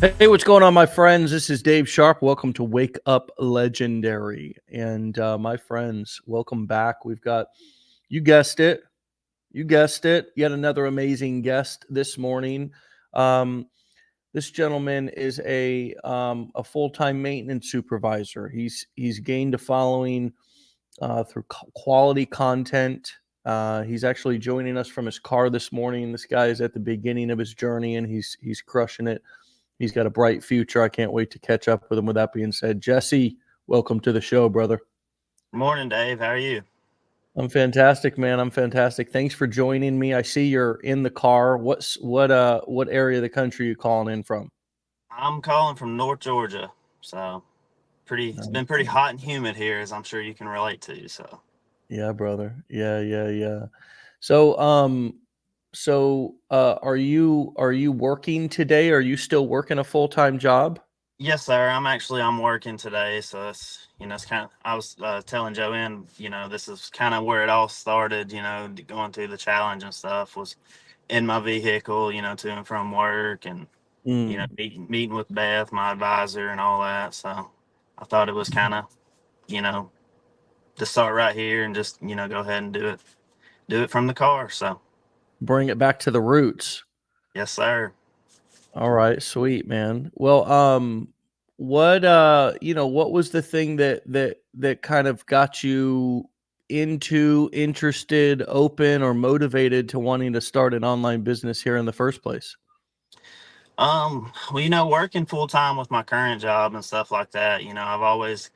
Hey, what's going on, my friends? This is Dave Sharpe. Welcome to Wake Up Legendary. And my friends, welcome back. We've got, you guessed it, yet another amazing guest this morning. Um, this gentleman is a full-time maintenance supervisor. He's gained a following through quality content. He's actually joining us from his car this morning. This guy is at the beginning of his journey, and he's crushing it. He's got a bright future. I can't wait to catch up with him. With that being said, Jesse, welcome to the show, brother. Morning, Dave. How are you? I'm fantastic, man. I'm fantastic. Thanks for joining me. I see you're in the car. What area of the country are you calling in from? I'm calling from North Georgia. So it's been pretty hot and humid here, as I'm sure you can relate to. So Yeah, brother. Yeah. So, are you working today? Are you still working a full-time job? yes, sir. I'm working today. So it's kind of, I was telling Joanne, this is kind of where it all started, going through the challenge and stuff was in my vehicle, to and from work and, Mm. meeting with Beth, my advisor and all that. So I thought it was kind of, you know, to start right here and just, go ahead and do it from the car. So Bring it back to the roots. yes, sir. All right, sweet, man. Well, what was the thing that kind of got you interested, open, or motivated to wanting to start an online business here in the first place? Well, working full time with my current job and stuff like that, I've always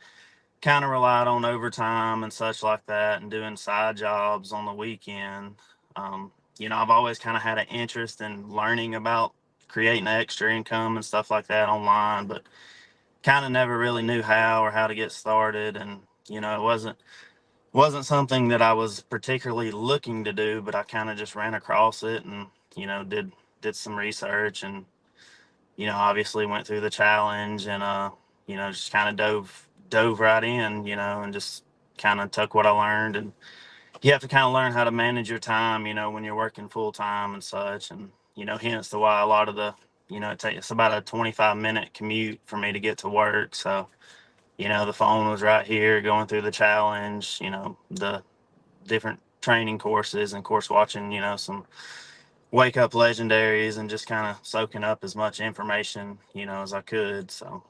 kind of relied on overtime and such like that and doing side jobs on the weekend. I've always kind of had an interest in learning about creating extra income and stuff like that online, but kind of never really knew how to get started. And, it wasn't something that I was particularly looking to do, but I kind of just ran across it and, did some research and obviously went through the challenge and just kind of dove right in, and just kind of took what I learned. And you have to kind of learn how to manage your time, when you're working full time and such. And hence the why a lot of the it takes about a 25-minute commute for me to get to work. So the phone was right here going through the challenge, the different training courses and course watching, some wake up legendaries and just kind of soaking up as much information, as I could. So,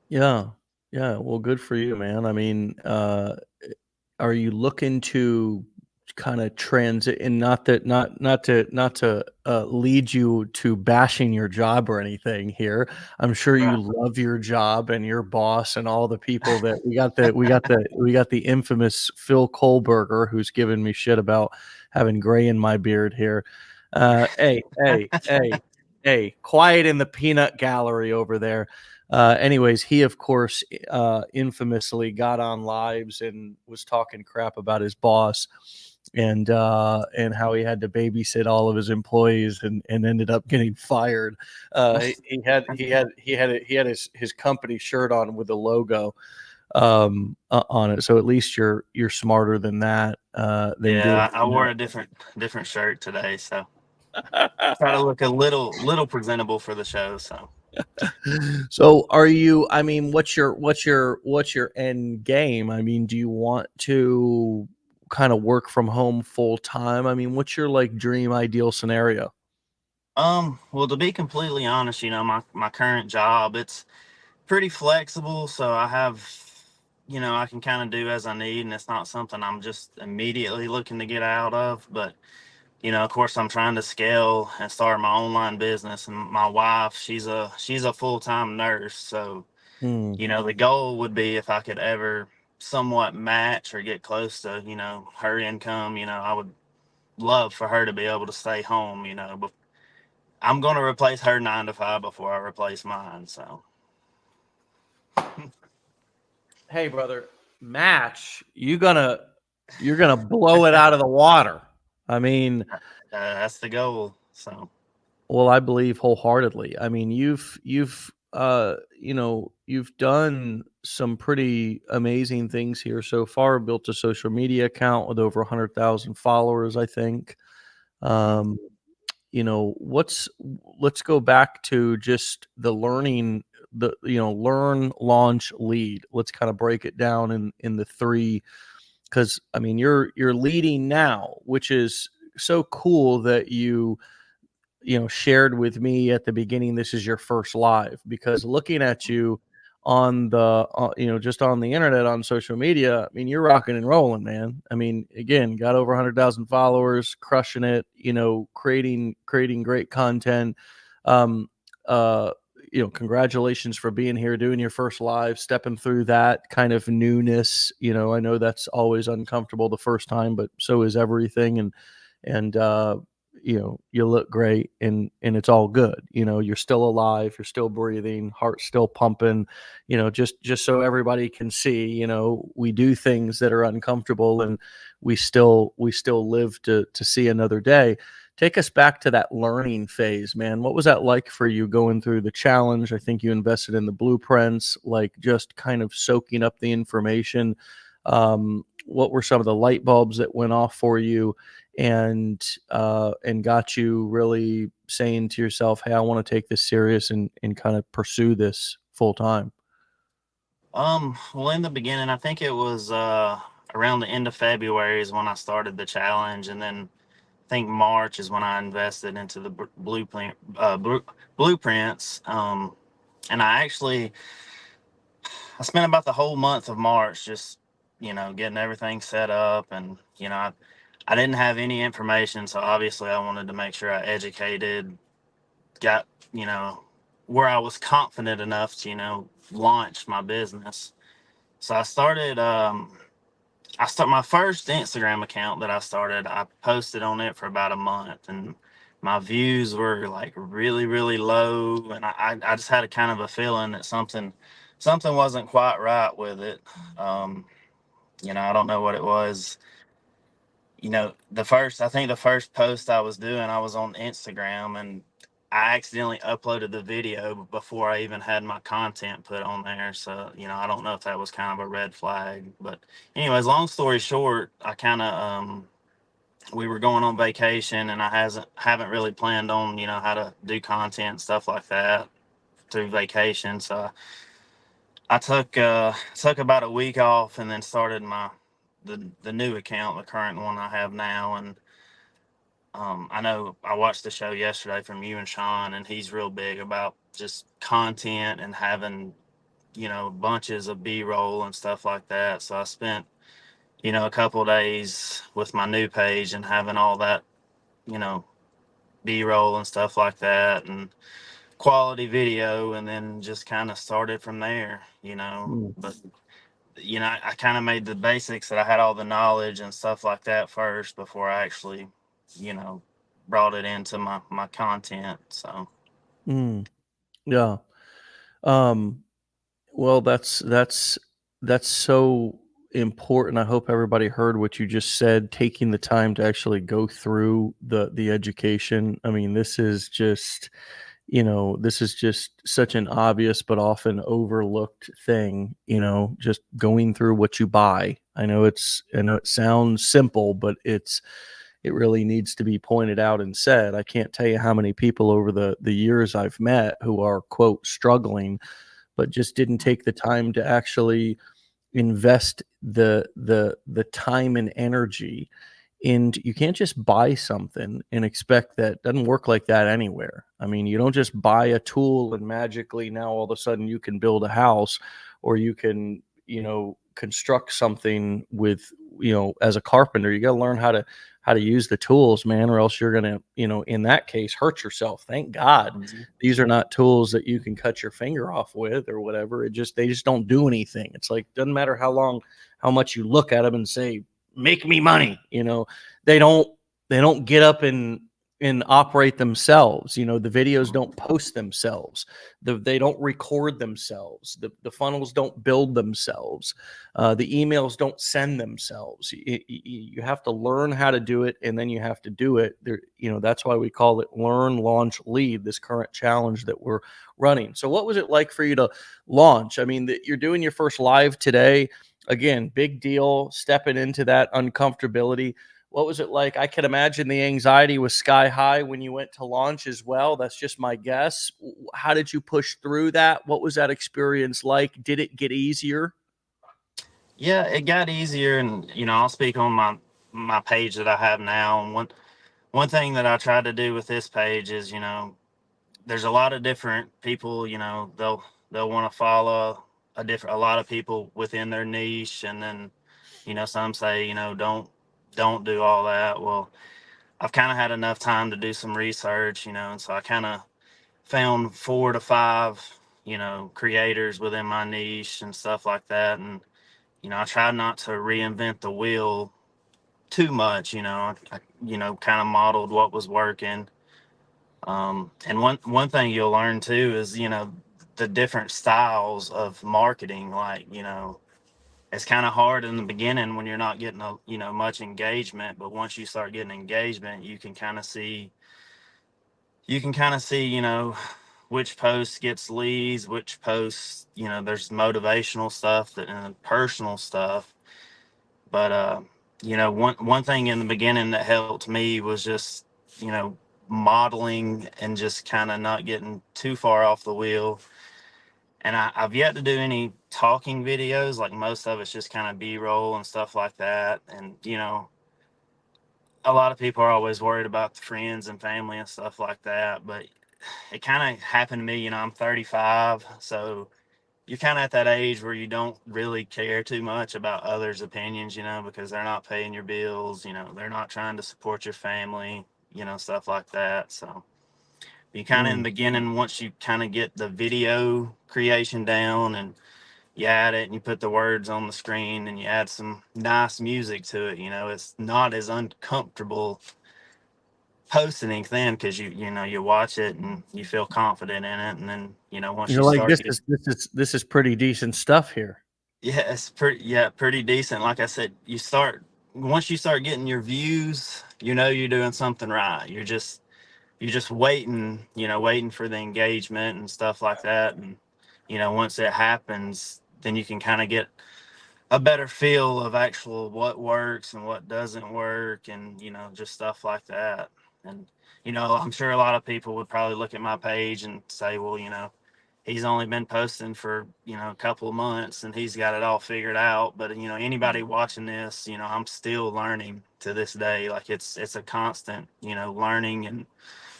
Yeah, yeah. Well, good for you, man. I mean, are you looking to kind of transit, and not to lead you to bashing your job or anything here. I'm sure you right. love your job and your boss and all the people that we got the infamous Phil Kohlberger, who's giving me shit about having gray in my beard here. Hey, quiet in the peanut gallery over there. Anyways, he of course infamously got on lives and was talking crap about his boss and how he had to babysit all of his employees and ended up getting fired. He had his company shirt on with the logo on it. So at least you're smarter than that than doing Yeah, I wore a different shirt today, so try to look a little presentable for the show. So, So are you, I mean, what's your end game? I mean, do you want to kind of work from home full time? I mean, what's your like dream ideal scenario? well, to be completely honest, my current job, it's pretty flexible, so I have, I can kind of do as I need, and it's not something I'm just immediately looking to get out of. But of course, I'm trying to scale and start my online business. And my wife, she's a full time nurse, so Hmm. the goal would be if I could ever somewhat match or get close to her income. I would love for her to be able to stay home. But I'm going to replace her 9 to 5 before I replace mine. So Hey, brother, match. You're gonna blow it out of the water. I mean, that's the goal. So well, I believe wholeheartedly. I mean, you've done some pretty amazing things here so far. Built a social media account with over 100,000 followers, I think. mhm. Um, what's let's go back to just the learning, learn, launch, lead. Let's kind of break it down in the three, because I mean you're leading now, which is so cool that you shared with me at the beginning this is your first live, because looking at you on the just on the internet, on social media, I mean you're rocking and rolling, man. I mean, again, got over 100,000 followers, crushing it, creating great content. um uh Congratulations for being here, doing your first live, stepping through that kind of newness. I know that's always uncomfortable the first time, but so is everything. And you look great, and it's all good. You're still alive, you're still breathing, heart still pumping. Just so everybody can see, we do things that are uncomfortable, and we still live to see another day. Take us back to that learning phase, man. What was that like for you going through the challenge? I think you invested in the blueprints, like just kind of soaking up the information. What were some of the light bulbs that went off for you, and got you really saying to yourself, hey, I want to take this serious and kind of pursue this full time? Well, in the beginning, I think it was around the end of February is when I started the challenge, and then I think March is when I invested into the blueprints. And I spent about the whole month of March just getting everything set up, and I didn't have any information, so obviously I wanted to make sure I educated, got where I was confident enough to launch my business. So I start my first Instagram account that I started. I posted on it for about a month, and my views were like really, really low. And I just had a kind of a feeling that something wasn't quite right with it. Um, I don't know what it was. I think the first post I was doing, I was on Instagram, and I accidentally uploaded the video before I even had my content put on there. So, I don't know if that was kind of a red flag. But anyways, long story short, I kind of we were going on vacation, and I haven't really planned on, how to do content, stuff like that through vacation. So I took about a week off, and then started the new account, the current one I have now. And I know I watched the show yesterday from you and Sean, and he's real big about just content and having, bunches of B-roll and stuff like that. So I spent, a couple of days with my new page and having all that, you know, B-roll and stuff like that, and quality video, and then just kind of started from there, But I kind of made the basics that I had all the knowledge and stuff like that first before I actually, you know, brought it into my content. So Mm, yeah. Um, well, that's so important. I hope everybody heard what you just said, taking the time to actually go through the education. I mean, this is just such an obvious but often overlooked thing, just going through what you buy. I know it sounds simple, but it really needs to be pointed out and said. I can't tell you how many people over the years I've met who are, quote, struggling, but just didn't take the time to actually invest the time and energy. And you can't just buy something and expect that. Doesn't work like that anywhere. I mean, you don't just buy a tool and magically now all of a sudden you can build a house, or you can, construct something with, as a carpenter. You got to learn how to use the tools, man, or else you're going to, in that case, hurt yourself. Thank God these are not tools that you can cut your finger off with or whatever. They just don't do anything. It's like, doesn't matter how much you look at them and say, make me money, they don't get up and operate themselves. The videos don't post themselves. They don't record themselves. The funnels don't build themselves. The emails don't send themselves. You have to learn how to do it, and then you have to do it. That's why we call it learn, launch, lead, this current challenge that we're running. So what was it like for you to launch? I mean, you're doing your first live today. Again, big deal, stepping into that uncomfortability. What was it like? I can imagine the anxiety was sky high when you went to launch as well. That's just my guess. How did you push through that? What was that experience like? Did it get easier? Yeah, it got easier, and I'll speak on my page that I have now. And one thing that I tried to do with this page is, there's a lot of different people. They'll want to follow a lot of people within their niche, and then some say, don't do all that. Well, I've kind of had enough time to do some research, and so I kind of found 4 to 5, creators within my niche and stuff like that. And I tried not to reinvent the wheel too much. I kind of modeled what was working. And one thing you'll learn too is, the different styles of marketing. Like, it's kind of hard in the beginning when you're not getting much engagement, but once you start getting engagement, you can kind of see, which post gets leads, which posts, there's motivational stuff and personal stuff. But one thing in the beginning that helped me was just, modeling and just kind of not getting too far off the wheel. And I've yet to do any talking videos. Like, most of it's just kind of B-roll and stuff like that. And a lot of people are always worried about the friends and family and stuff like that. But it kind of happened to me. I'm 35, so you're kind of at that age where you don't really care too much about others' opinions, because they're not paying your bills, they're not trying to support your family, stuff like that. So you kind of, in the beginning, once you kind of get the video creation down and you add it and you put the words on the screen and you add some nice music to it, it's not as uncomfortable posting anything, because you watch it and you feel confident in it. And then, once You're you like, start this is pretty decent stuff here. yeah, it's pretty decent. Like I said, once you start getting your views, you're doing something right. You're just waiting for the engagement and stuff like that. And once it happens, then you can kind of get a better feel of actual what works and what doesn't work, and just stuff like that. And I'm sure a lot of people would probably look at my page and say, well, he's only been posting for a couple of months and he's got it all figured out. But anybody watching this, I'm still learning to this day. Like, it's a constant learning and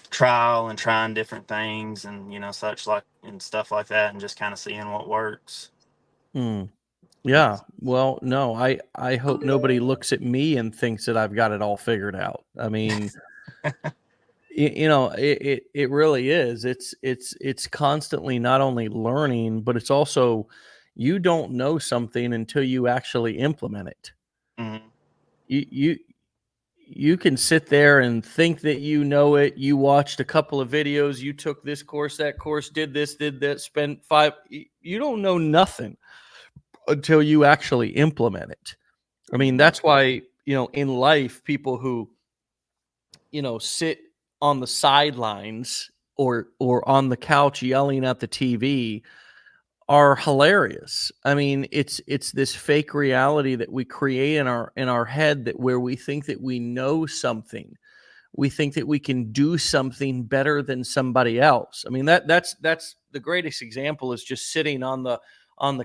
trial and trying different things, and such, like, and stuff like that, and just kind of seeing what works. Hmm. Yeah. Well, no, I hope nobody looks at me and thinks that I've got it all figured out. I mean, it really is. It's constantly not only learning, but it's also, you don't know something until you actually implement it. Hmm. You you can sit there and think that you know it. You watched a couple of videos, you took this course, that course, did this, did that, spent five. You don't know nothing until you actually implement it. I mean, Hmm. that's why, in life, people who, sit on the sidelines or on the couch yelling at the TV are hilarious. I mean, it's this fake reality that we create in our head, that where we think that we know something. We think that we can do something better than somebody else. I mean, that's the greatest example, is just sitting on the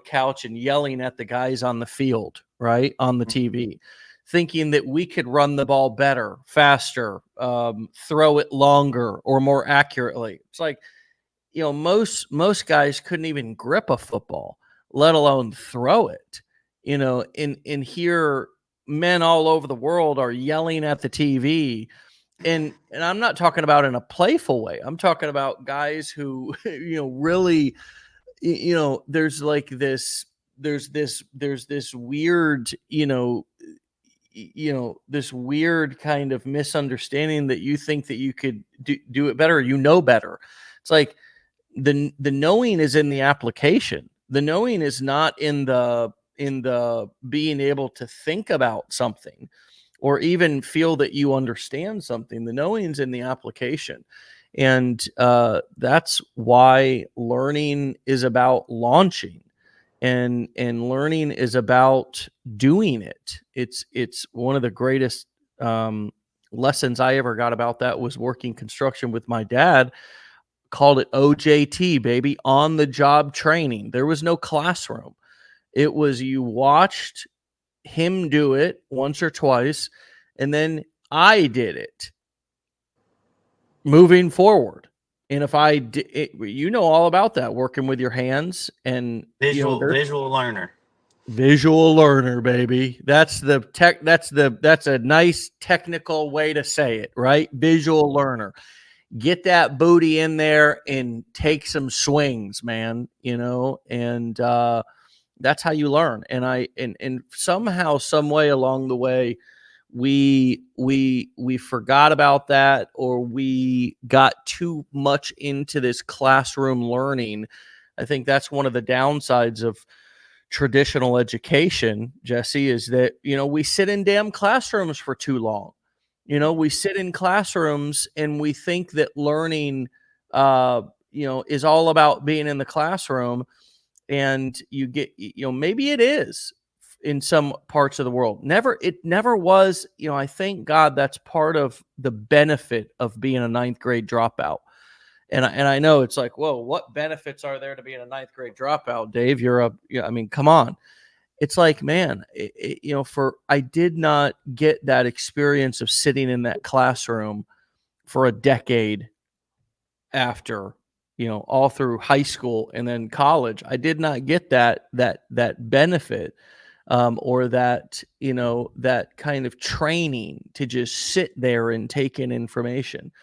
couch and yelling at the guys on the field, right? On the TV, thinking that we could run the ball better, faster, throw it longer or more accurately. It's like, most guys couldn't even grip a football, let alone throw it. And here, men all over the world are yelling at the TV, and I'm not talking about in a playful way. I'm talking about guys who, really, there's like this weird, this weird kind of misunderstanding that you think that you could do it better, better. It's like, the knowing is in the application. The knowing is not in the being able to think about something or even feel that you understand something. The knowing's in the application. And that's why learning is about launching, and learning is about doing it. It's one of the greatest lessons I ever got about that was working construction with my dad. Called it OJT, baby, on the job training. There was no classroom. It was you watched him do it once or twice, and then I did it moving forward. And if I did it, you know all about that, working with your hands, and Visual learner. Visual learner, baby. That's the tech. That's a nice technical way to say it, right? Visual learner. Get that booty in there and take some swings, man. And that's how you learn. And somehow, some way along the way, we forgot about that, or we got too much into this classroom learning. I think that's one of the downsides of traditional education, Jesse, is that we sit in damn classrooms for too long. We sit in classrooms and we think that learning is all about being in the classroom, and you get, maybe it is in some parts of the world. It never was. I thank God that's part of the benefit of being a ninth grade dropout. And I know it's like, whoa, what benefits are there to being a ninth grade dropout, Dave? I mean, come on. It's like, man, I did not get that experience of sitting in that classroom for a decade after, all through high school and then college. I did not get that benefit, or that, that kind of training to just sit there and take in information.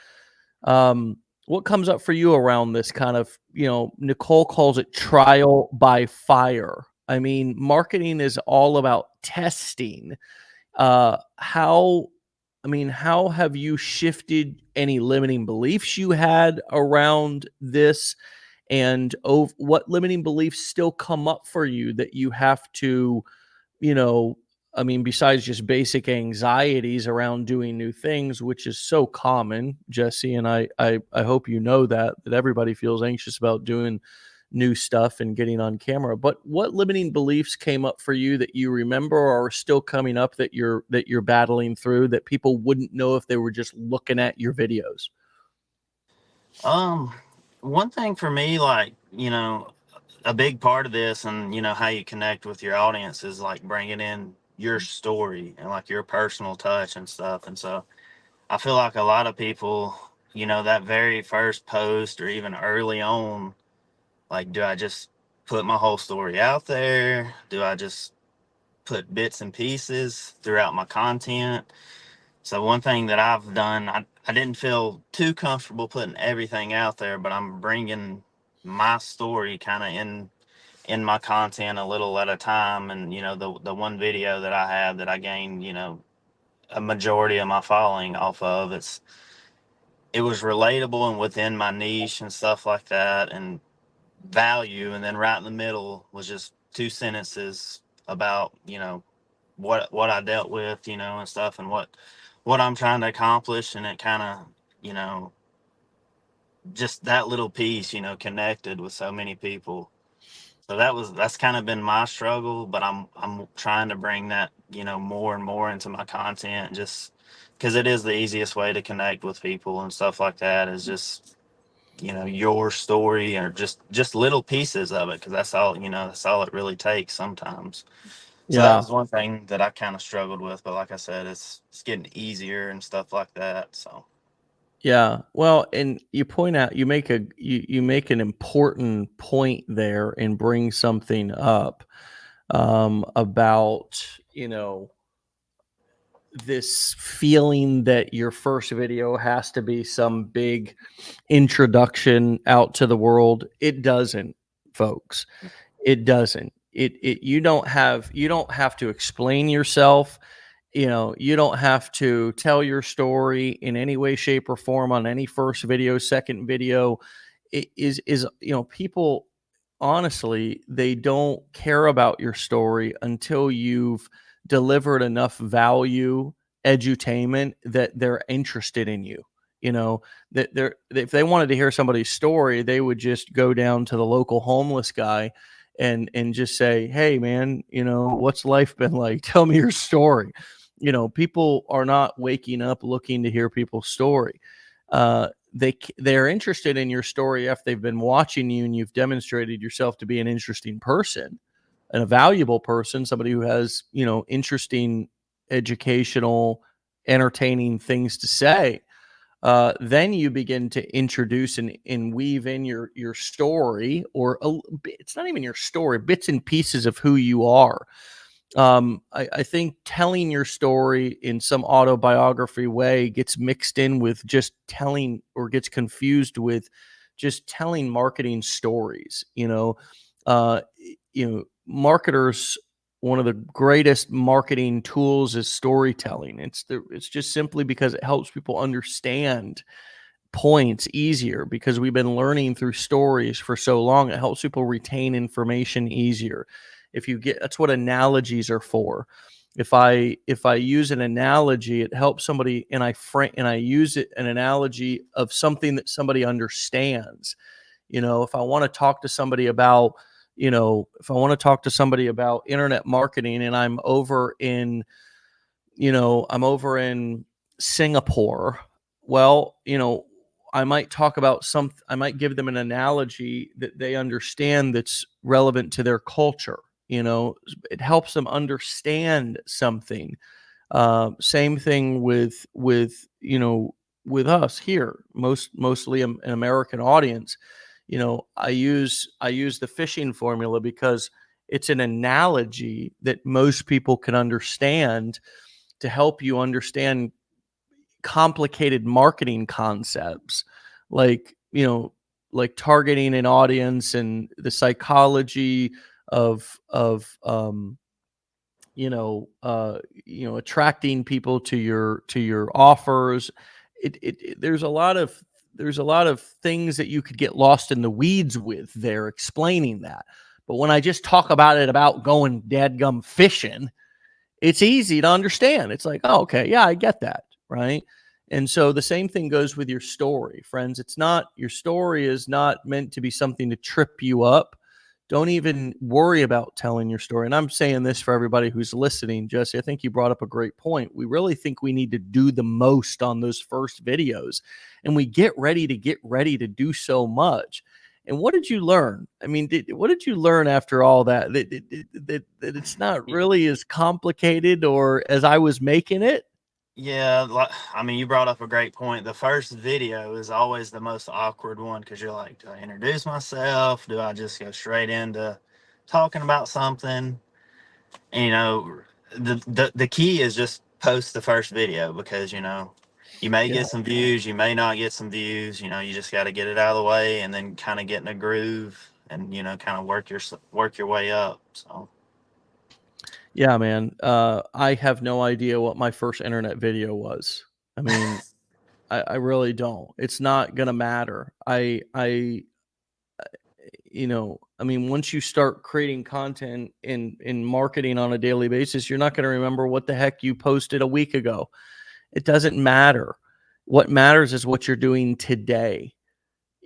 What comes up for you around this kind of, Nicole calls it trial by fire. I mean, marketing is all about testing. How have you shifted any limiting beliefs you had around this? And what limiting beliefs still come up for you that you have to, besides just basic anxieties around doing new things, which is so common, Jesse, and I hope that everybody feels anxious about doing new stuff and getting on camera. But what limiting beliefs came up for you that you remember, or are still coming up, that you're battling through, that people wouldn't know if they were just looking at your videos? One thing for me, like, a big part of this, and how you connect with your audience, is like bringing in your story and like your personal touch and stuff. And so I feel like a lot of people, that very first post or even early on, like, do I just put my whole story out there? Do I just put bits and pieces throughout my content? So one thing that I've done, I didn't feel too comfortable putting everything out there, but I'm bringing my story kind of in my content a little at a time. And the one video that I have that I gained a majority of my following off of, it was relatable and within my niche and stuff like that, and value. And then right in the middle was just two sentences about what I dealt with, and stuff, and what I'm trying to accomplish. And it kind of, just that little piece, connected with so many people. So that's kind of been my struggle, but I'm trying to bring that, more and more into my content, just because it is the easiest way to connect with people and stuff like that, is just, your story, or just little pieces of it, because that's all it really takes sometimes. So that Yeah. was one thing that I kind of struggled with, but like I said, it's getting easier and stuff like that. So Yeah. Well, and you point out, you make an important point there and bring something up, about, this feeling that your first video has to be some big introduction out to the world. It doesn't, folks. It doesn't. You don't have to explain yourself. You don't have to tell your story in any way, shape, or form on any first video, second video. It is people, honestly, they don't care about your story until you've delivered enough value, edutainment, that they're interested in you. That if they wanted to hear somebody's story, they would just go down to the local homeless guy and just say, "Hey, man, what's life been like? Tell me your story." You know, people are not waking up looking to hear people's story. They're interested in your story if they've been watching you and you've demonstrated yourself to be an interesting person and a valuable person, somebody who has, you know, interesting, educational, entertaining things to say. Then you begin to introduce and weave in your story, or it's not even your story, bits and pieces of who you are. I think telling your story in some autobiography way gets mixed in with just telling, or gets confused with just telling marketing stories. Uh, marketers, one of the greatest marketing tools is storytelling. It's just simply because it helps people understand points easier, because we've been learning through stories for so long. It helps people retain information easier. That's what analogies are for. If I use an analogy, it helps somebody, and I use an analogy of something that somebody understands. If I want to talk to somebody about, internet marketing, and I'm over in Singapore, well, I might give them an analogy that they understand, that's relevant to their culture. It helps them understand something. Same thing with us here, mostly an American audience. I use the fishing formula because it's an analogy that most people can understand, to help you understand complicated marketing concepts, like targeting an audience and the psychology of attracting people to your offers. There's a lot of things that you could get lost in the weeds with there, explaining that. But when I just talk about going dadgum fishing, it's easy to understand. It's like, oh, okay, yeah, I get that, right? And so the same thing goes with your story, friends. Your story is not meant to be something to trip you up. Don't even worry about telling your story. And I'm saying this for everybody who's listening, Jesse. I think you brought up a great point. We really think we need to do the most on those first videos, and we get ready to do so much. And what did you learn? I mean, what did you learn after all that? That it's not really as complicated or as I was making it. Yeah, I mean, you brought up a great point. The first video is always the most awkward one, because you're like, do I introduce myself? Do I just go straight into talking about something? And, the key is just post the first video, because you may Yeah. get some views, you may not get some views. You just got to get it out of the way, and then kind of get in a groove, and kind of work your way up. So Yeah, man. I have no idea what my first internet video was. I mean, I really don't. It's not gonna matter. I mean, once you start creating content in marketing on a daily basis, you're not gonna remember what the heck you posted a week ago. It doesn't matter. What matters is what you're doing today.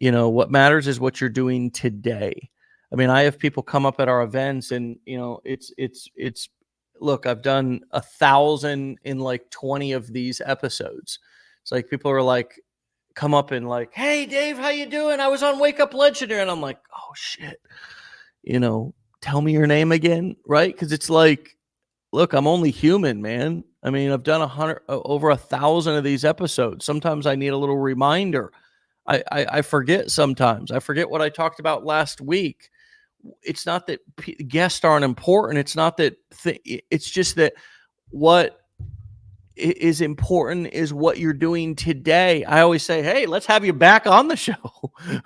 What matters is what you're doing today. I mean, I have people come up at our events, and it's look, I've done 1,000 in like 20 of these episodes. It's like people are like, come up and like, hey Dave, how you doing? I was on Wake Up Legendary. And I'm like, oh shit, tell me your name again, right? Because it's like, look, I'm only human, man. I mean, I've done over 1,000 of these episodes. Sometimes I need a little reminder. I forget sometimes. I forget what I talked about last week. It's not that guests aren't important. It's not that. It's just that what is important is what you're doing today. I always say, hey, let's have you back on the show,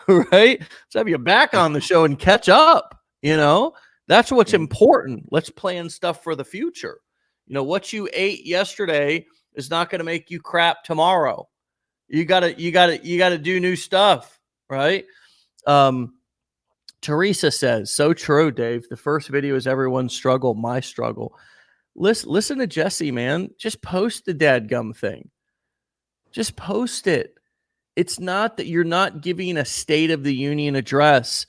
right? Let's have you back on the show and catch up. That's what's important. Let's plan stuff for the future. What you ate yesterday is not going to make you crap tomorrow. You gotta do new stuff, right? Teresa says, so true, Dave. The first video is everyone's struggle, my struggle. Listen to Jesse, man. Just post the dadgum thing. Just post it. It's not that you're not giving a State of the Union address.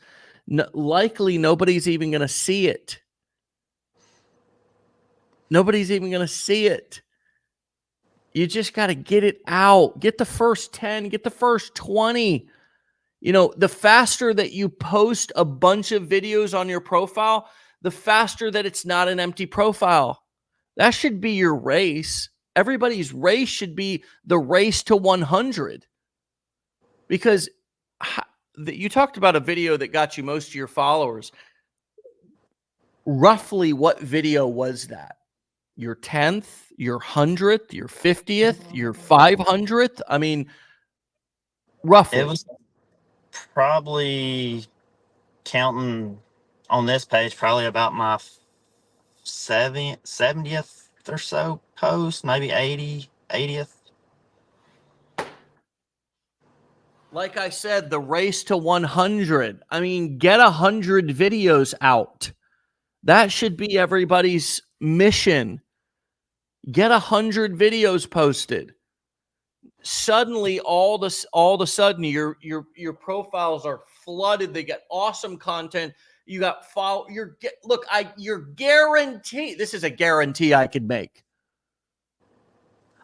Likely nobody's even going to see it. Nobody's even going to see it. You just got to get it out. Get the first 10, get the first 20. You know, the faster that you post a bunch of videos on your profile, the faster that it's not an empty profile. That should be your race. Everybody's race should be the race to 100. Because you talked about a video that got you most of your followers. Roughly what video was that? Your 10th, your 100th, your 50th, your 500th? I mean, It roughly. was probably, counting on this page, probably about my 70th or so post, maybe 80th. Like I said, the race to 100. I mean, get 100 videos out. That should be everybody's mission. Get 100 videos posted. Suddenly, all of a sudden, your profiles are flooded. They get awesome content. You got follow. You're guaranteed. This is a guarantee I could make.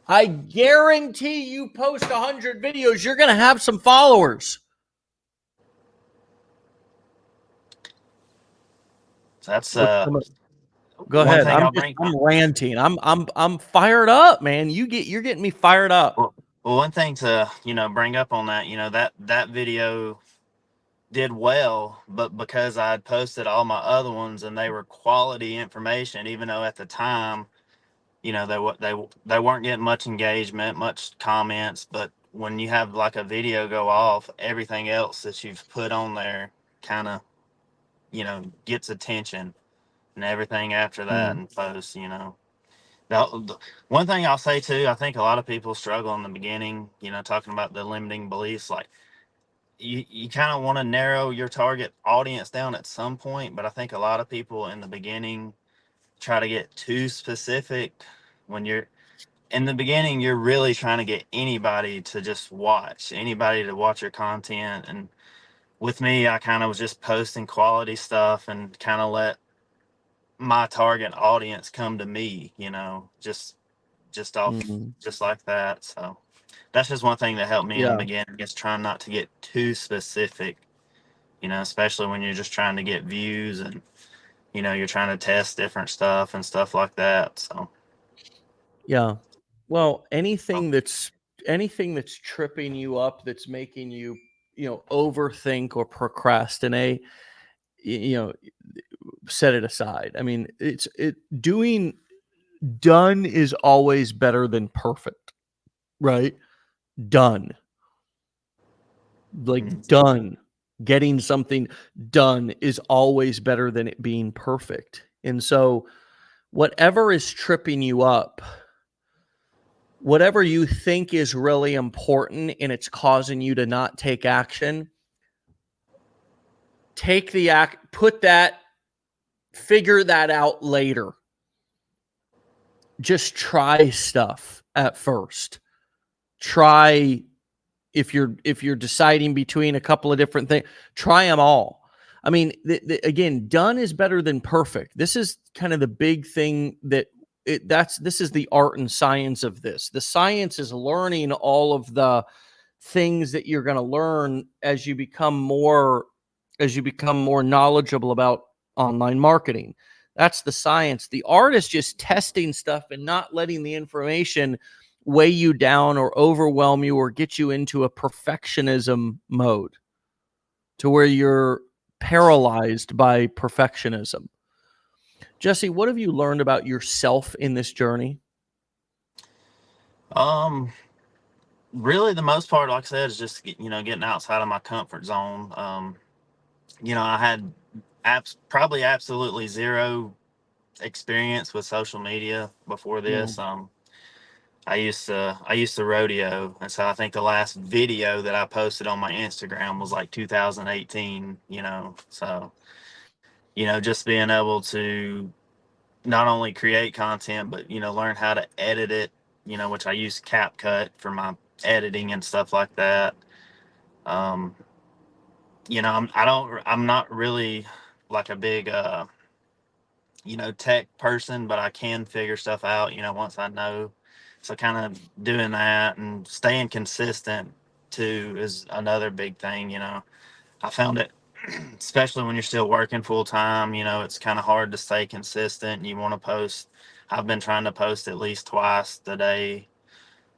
I guarantee you post 100 videos, you're going to have some followers. That's Go one ahead. thing I'll bring. I'm ranting. I'm fired up, man. You're getting me fired up. Well, one thing to bring up on that, that video did well, but because I had posted all my other ones and they were quality information, even though at the time, they weren't getting much engagement, much comments. But when you have like a video go off, everything else that you've put on there kind of gets attention, and everything after that and posts. The one thing I'll say too, I think a lot of people struggle in the beginning, talking about the limiting beliefs. Like, you kind of want to narrow your target audience down at some point, but I think a lot of people in the beginning try to get too specific. When you're in the beginning, you're really trying to get anybody to watch your content. And with me, I kind of was just posting quality stuff and kind of let my target audience come to me, just off, just like that. So that's just one thing that helped me in the Yeah. beginning, is trying not to get too specific, especially when you're just trying to get views, and you're trying to test different stuff and stuff like that. So Yeah. Well, anything that's tripping you up, that's making you, overthink or procrastinate, you know, set it aside. I mean, done is always better than perfect, right? Done. Like, mm, done. Getting something done is always better than it being perfect. And so whatever is tripping you up, whatever you think is really important and it's causing you to not take action, figure that out later. Just try stuff at first. Try, if you're deciding between a couple of different things, try them all. I mean, again, done is better than perfect. This is kind of the big thing this is the art and science of this. The science is learning all of the things that you're going to learn as you become more knowledgeable about online marketing. That's the science. The art is just testing stuff and not letting the information weigh you down or overwhelm you or get you into a perfectionism mode to where you're paralyzed by perfectionism. Jesse, what have you learned about yourself in this journey? um really, the most part, like I said, is just getting outside of my comfort zone. I had probably absolutely zero experience with social media before this. Mm. I used to rodeo, and so I think the last video that I posted on my Instagram was like 2018. So just being able to not only create content, but learn how to edit it. Which I use CapCut for my editing and stuff like that. Um, I'm not really like a big tech person, but I can figure stuff out once I know So kind of doing that and staying consistent too is another big thing. I found it, especially when you're still working full time, it's kind of hard to stay consistent. You want to post. I've been trying to post at least twice a day.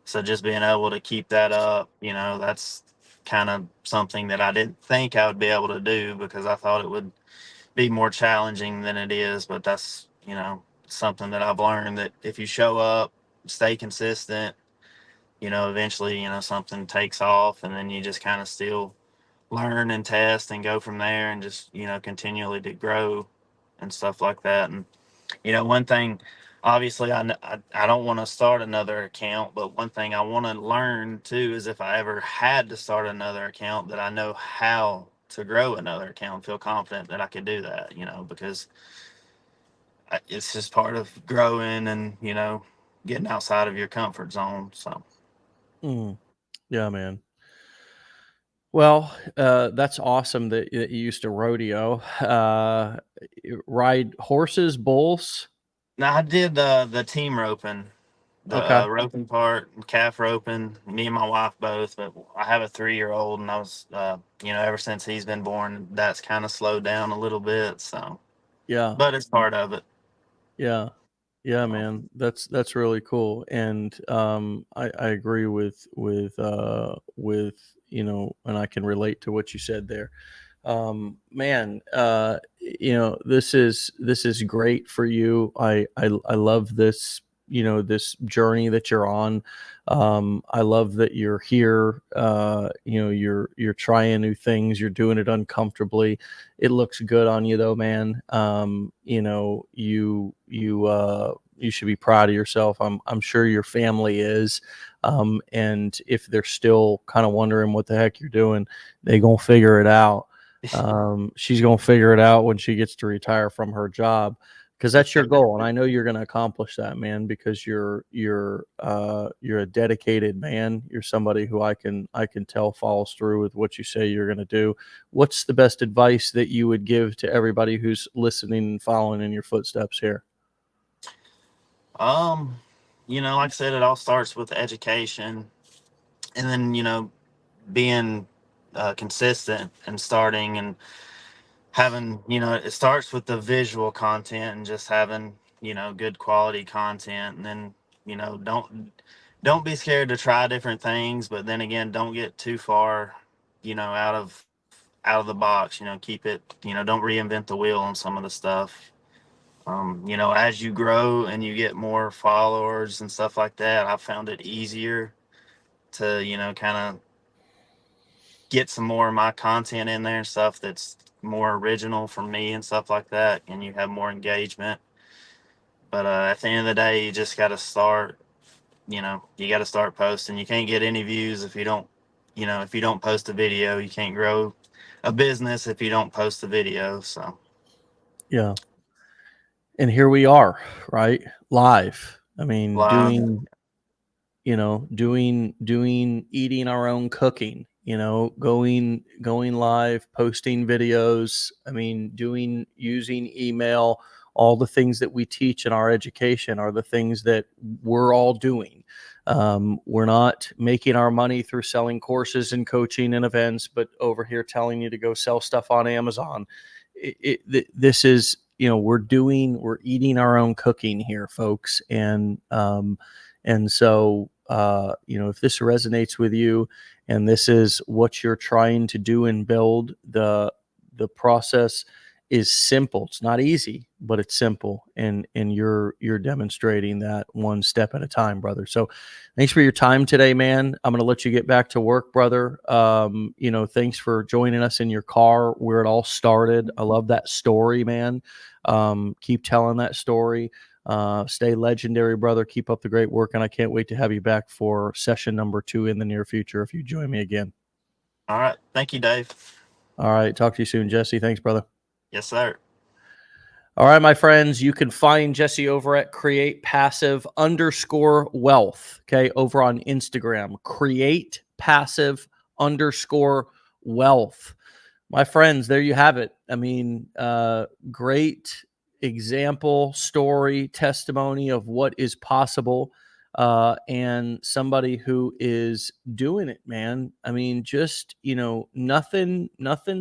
So just being able to keep that up, that's kind of something that I didn't think I would be able to do, because I thought it would be more challenging than it is. But that's, something that I've learned, that if you show up, stay consistent, eventually, something takes off, and then you just kind of still learn and test and go from there, and just, continually to grow and stuff like that. And, one thing, obviously, I don't want to start another account, but one thing I want to learn too is, if I ever had to start another account, that I know how to grow another account, feel confident that I could do that, because it's just part of growing and, getting outside of your comfort zone. So, Mm. Yeah, man. Well, that's awesome that you used to rodeo. Ride horses, bulls? now I did the team roping, the Okay. roping part, calf roping, me and my wife both. But I have a 3-year-old, and I was, ever since he's been born, that's kind of slowed down a little bit. So, Yeah. but it's part of it. Yeah. Yeah, So, man. That's really cool. And I agree with, and I can relate to what you said there. Man, this is great for you. I love this, this journey that you're on. I love that you're here. You're trying new things, you're doing it uncomfortably. It looks good on you though, man. You should be proud of yourself. I'm sure your family is. And if they're still kind of wondering what the heck you're doing, they gonna figure it out. She's gonna figure it out when she gets to retire from her job, because yes, that's your sir. goal, and I know you're gonna accomplish that, man. Because you're a dedicated man. You're somebody who I can tell follows through with what you say you're gonna do. What's the best advice that you would give to everybody who's listening and following in your footsteps here? Um, like I said, it all starts with education, and then, being consistent and starting and having, it starts with the visual content, and just having, good quality content. And then, don't be scared to try different things, but then again, don't get too far, out of the box. Keep it, don't reinvent the wheel on some of the stuff. As you grow and you get more followers and stuff like that, I found it easier to, kind of get some more of my content in there, and stuff that's more original for me and stuff like that, and you have more engagement. But at the end of the day, you just got to start. You got to start posting. You can't get any views if you don't, if you don't post a video. You can't grow a business if you don't post a video. So, Yeah, and here we are, right, live. I mean, live. doing eating our own cooking, going live, posting videos. I mean, using email. All the things that we teach in our education are the things that we're all doing. We're not making our money through selling courses and coaching and events, but over here telling you to go sell stuff on Amazon. This is, we're eating our own cooking here, folks. And so, if this resonates with you, and this is what you're trying to do and build, the process is simple. It's not easy, but it's simple, and you're demonstrating that one step at a time, brother. So, thanks for your time today, man. I'm gonna let you get back to work, brother. Thanks for joining us in your car where it all started. I love that story, man. Keep telling that story. Stay legendary, brother. Keep up the great work, and I can't wait to have you back for session number 2 in the near future if you join me again. All right. Thank you, Dave. All right, talk to you soon, Jesse. Thanks, brother. Yes, sir. All right, my friends, you can find Jesse over at create passive underscore wealth. Okay, over on Instagram, create passive underscore wealth. My friends, there you have it. I mean, great example, story, testimony of what is possible. and somebody who is doing it, man. I mean, just, nothing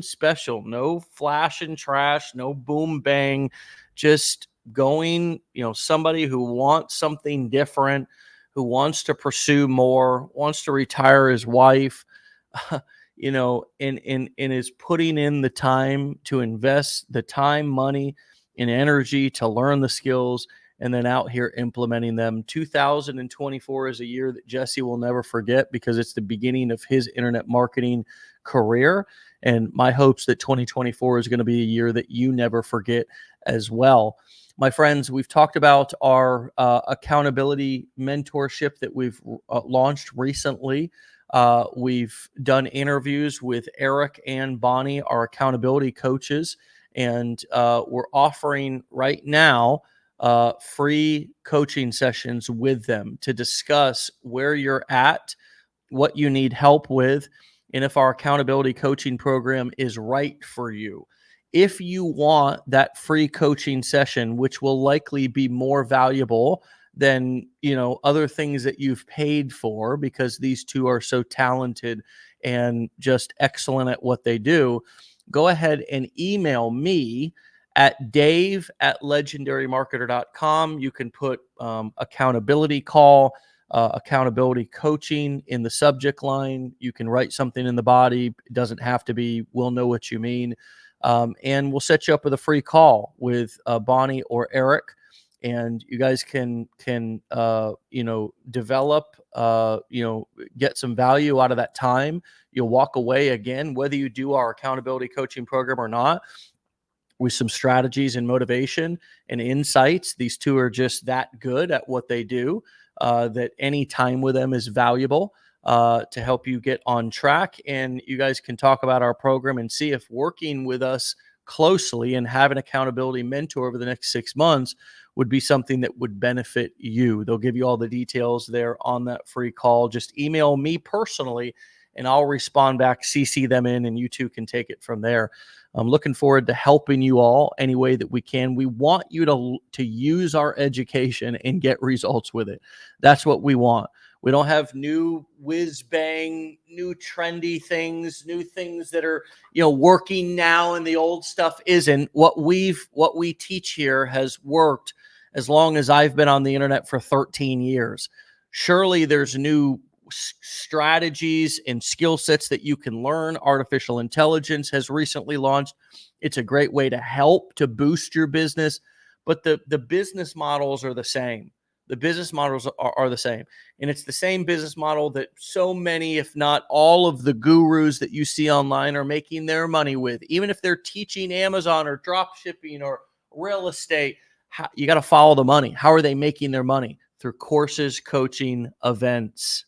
special, no flash and trash, no boom bang, just going, somebody who wants something different, who wants to pursue more, wants to retire his wife, and is putting in the time to invest the time, money, and energy to learn the skills, and then out here implementing them. 2024 is a year that Jesse will never forget because it's the beginning of his internet marketing career. And my hopes that 2024 is going to be a year that you never forget as well. My friends, we've talked about our accountability mentorship that we've launched recently. We've done interviews with Eric and Bonnie, our accountability coaches, and we're offering right now free coaching sessions with them to discuss where you're at, what you need help with, and if our accountability coaching program is right for you. If you want that free coaching session, which will likely be more valuable than, other things that you've paid for, because these two are so talented and just excellent at what they do, go ahead and email me at dave@legendarymarketer.com. You can put accountability call, accountability coaching in the subject line. You can write something in the body. It doesn't have to be, we'll know what you mean. And we'll set you up with a free call with Bonnie or Eric. And you guys can develop, get some value out of that time. You'll walk away again, whether you do our accountability coaching program or not, with some strategies and motivation and insights. These two are just that good at what they do, that any time with them is valuable to help you get on track. And you guys can talk about our program and see if working with us closely and have an accountability mentor over the next 6 months would be something that would benefit you. They'll give you all the details there on that free call. Just email me personally and I'll respond back, CC them in, and you two can take it from there. I'm looking forward to helping you all any way that we can. We want you to use our education and get results with it. That's what we want. We don't have new whiz bang, new trendy things, new things that are, working now and the old stuff isn't. What we teach here has worked as long as I've been on the internet for 13 years. Surely there's new strategies and skill sets that you can learn. Artificial intelligence has recently launched. It's a great way to help to boost your business, but the business models are the same. The business models are the same. And it's the same business model that so many, if not all of the gurus that you see online are making their money with. Even if they're teaching Amazon or drop shipping or real estate, you got to follow the money. How are they making their money? Through courses, coaching, events,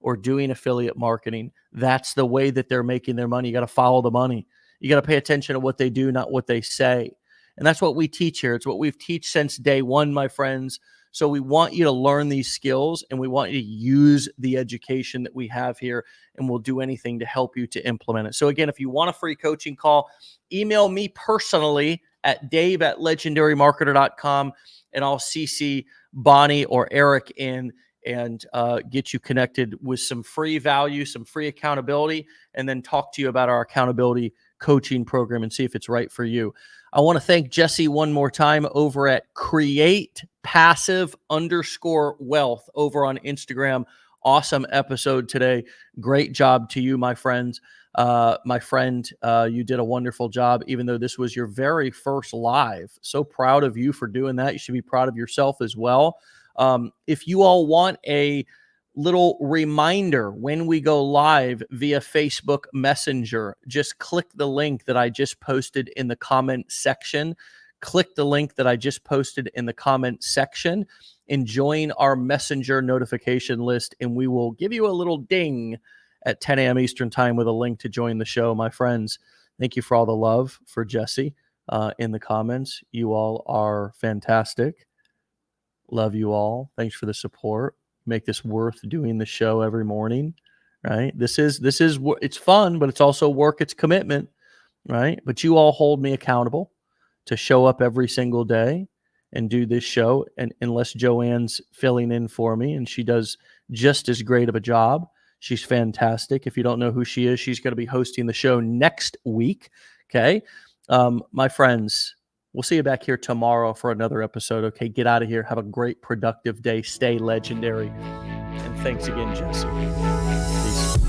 or doing affiliate marketing. That's the way that they're making their money. You got to follow the money. You got to pay attention to what they do, not what they say. And that's what we teach here. It's what we've teach since day one, my friends. So we want you to learn these skills and we want you to use the education that we have here, and we'll do anything to help you to implement it. So again, if you want a free coaching call, email me personally at dave@legendarymarketer.com, and I'll CC Bonnie or Eric in and get you connected with some free value, some free accountability, and then talk to you about our accountability coaching program and see if it's right for you. I want to thank Jesse one more time over at createpassive_wealth over on Instagram. Awesome episode today. Great job to you, my friends. My friend, you did a wonderful job, even though this was your very first live. So proud of you for doing that. You should be proud of yourself as well. If you all want a little reminder when we go live via Facebook Messenger, just click the link that I just posted in the comment section. Click the link that I just posted in the comment section and join our Messenger notification list, and we will give you a little ding at 10 a.m. Eastern time with a link to join the show, my friends. Thank you for all the love for Jesse in the comments. You all are fantastic. Love you all. Thanks for the support. Make this worth doing the show every morning, right? This is it's fun, but it's also work. It's commitment, right? But you all hold me accountable to show up every single day and do this show, and unless Joanne's filling in for me, and she does just as great of a job. She's fantastic. If you don't know who she is, she's going to be hosting the show next week. Okay. My friends, we'll see you back here tomorrow for another episode. Okay. Get out of here. Have a great, productive day. Stay legendary. And thanks again, Jesse. Peace.